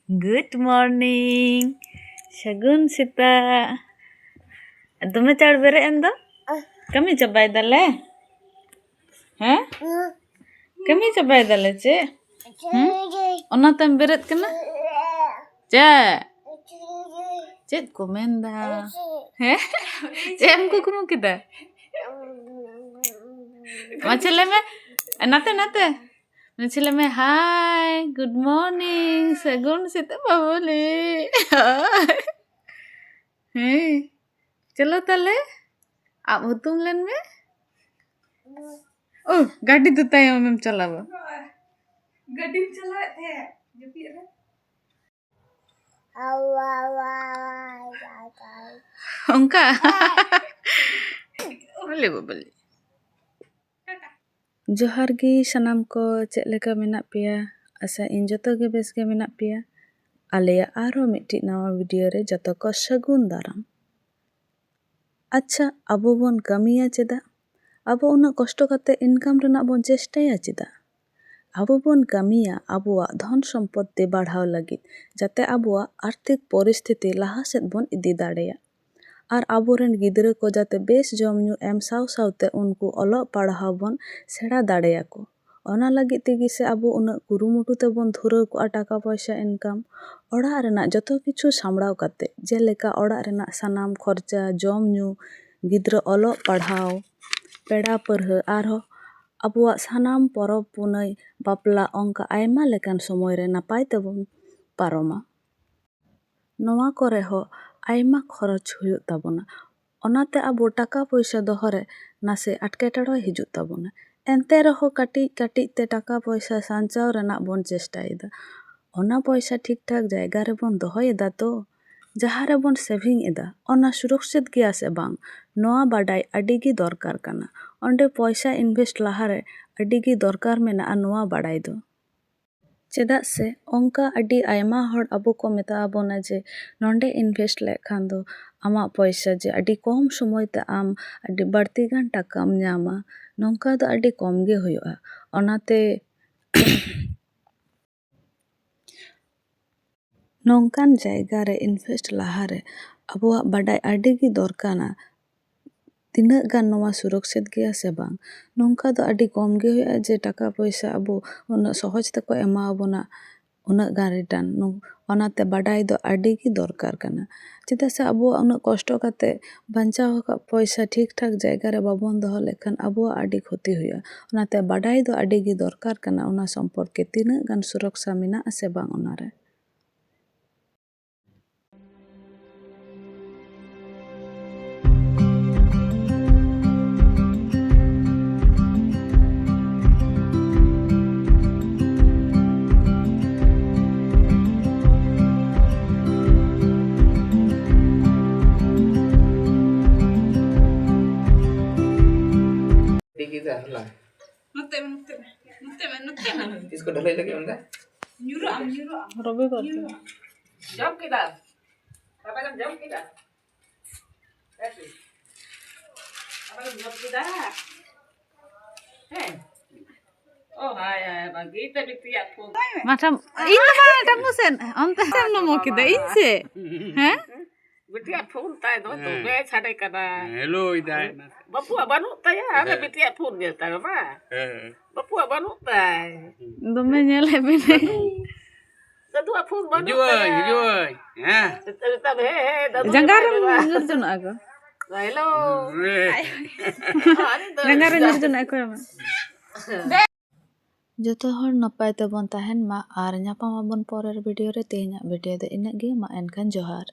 Good morning. Sagun sita. Dome char bere endo? Kami cabai dale? Hah? Kami cabai dale ce? Ona tam beret kena? Ce? Ced komenda. Heh? Cem ko kumu kita? Macam leme? Nate. Macam leme. Hi. Good morning. Sagun sita babole. Hey. चलो तले आप तुम लेन में ओ गाड़ी तो तय हम चला वो गाड़ी चला थे जो पी रहे उनका बोले बोले जोहार गी सनाम को चेक लेका मेना पिया आशा इन जतो गे बेस गे मेना पिया आलेया आरो मिट्टी नवा वीडियो रे जतो को सगुन दाराम अच्छा अबो बोन कमिया चेदा अबो उना कष्ट करते इनकम रेना बोन चेष्टाया चेदा अबो बोन कमिया अबोआ धन सम्पत्ति बढ़ाव लगित जाते अबोआ आर्थिक परिस्थिति लहा सेद बोन इदी दाड़ेया और अबोरेन गिदरे को जाते बेस जमन्यू एम साव सावते उनको अलोक पढ़ाव बोन सेड़ा दाड़ेया को ओना लगित तेगी से अबो उना कुरुमुटु ते बोन धुराव को टाका पैसा इनकम ओड़ा रेना जतो किछु सामड़ाव काते जेलेका ओड़ा रेना सनाम खर्चा जमन्यू गिद्रा अलोक पढ़ाव पेड़ा परह आरो अबुआ सनाम परब पुनई बापला अंका आयमा लेकान समय रे नापाय तेबोन पारोमा नोवा करे हो आयमा खरच हुयुग ताबोना ओनाते अबो टाका पैसा दोहरे नासे अटकेटड़ो हिजुग ताबोना एंते रहो काटी ते टाका पैसा सांचाव रेना बोन चेष्टायेदा ओना पैसा ठीक ठाक जायगा रे बोन दोहयेदा तो जहाँ रे बोन सेविंग एदा ओना सुरक्षित गया से बांग नोआ बाडाय अडिगी दरकार काना ओंडे पैसा इन्वेस्ट लाहारे अडिगी दरकार मेना नोआ बाडाय दो चेदा से ओंका अडी आयमा हर अबो को मेता आबोना जे नोंडे इन्वेस्ट लेखान दो आमा पैसा जे अडी कम समय ते आम अडी बढ़ती गान टाकाम न्यामा नोंका दो अडी कम गे हुयुआ ओनाते नोंकान जायगा रे इन्वेस्ट लाहारे अबोआ बाडाय अडिगी दरकाना तिना गान नोवा सुरक्षित गया से बांग नोंका दो अडी कम गे हुयुआ जे टाका पैसा अबो उना सहज तको एमा आबोना उना गान रिटर्न ओनाते बाडाय दो अडिगी दरकार काना चेदा से अबो उना कष्ट काते बांचाव का पैसा ठीक ठाक जायगा रे बाबोन दोहो लेखान अबो अडी क्षति हुयुआ ओनाते बाडाय दो अडिगी दरकार काना उना संपर्के तिना गान सुरक्षा मेना से बांग ओनारे इसको ढलाई लगे उनका रवि बात जंप किधर पापा जंप किधर ऐसे पापा जंप किधर है ओ हाय बाकी ते बिटिया phone macam ini mah kamu sen onte sen nomo kita inse हैं बिटिया फोन ताय दो तो बे छाड़े कदा हेलो इधर बपुआ बानु ताय आगे बिटिया फोन गेता बा बपुआ बानु ताय dome nyele bene ददुआ फोन बानु hijau ya तब हे jangaram ngurjun aku hello jangaram ngurjun aku ya joto hor napai tabon tahen ma ar nyapam abon porer video re tehnya video de inak ge ma enkan johar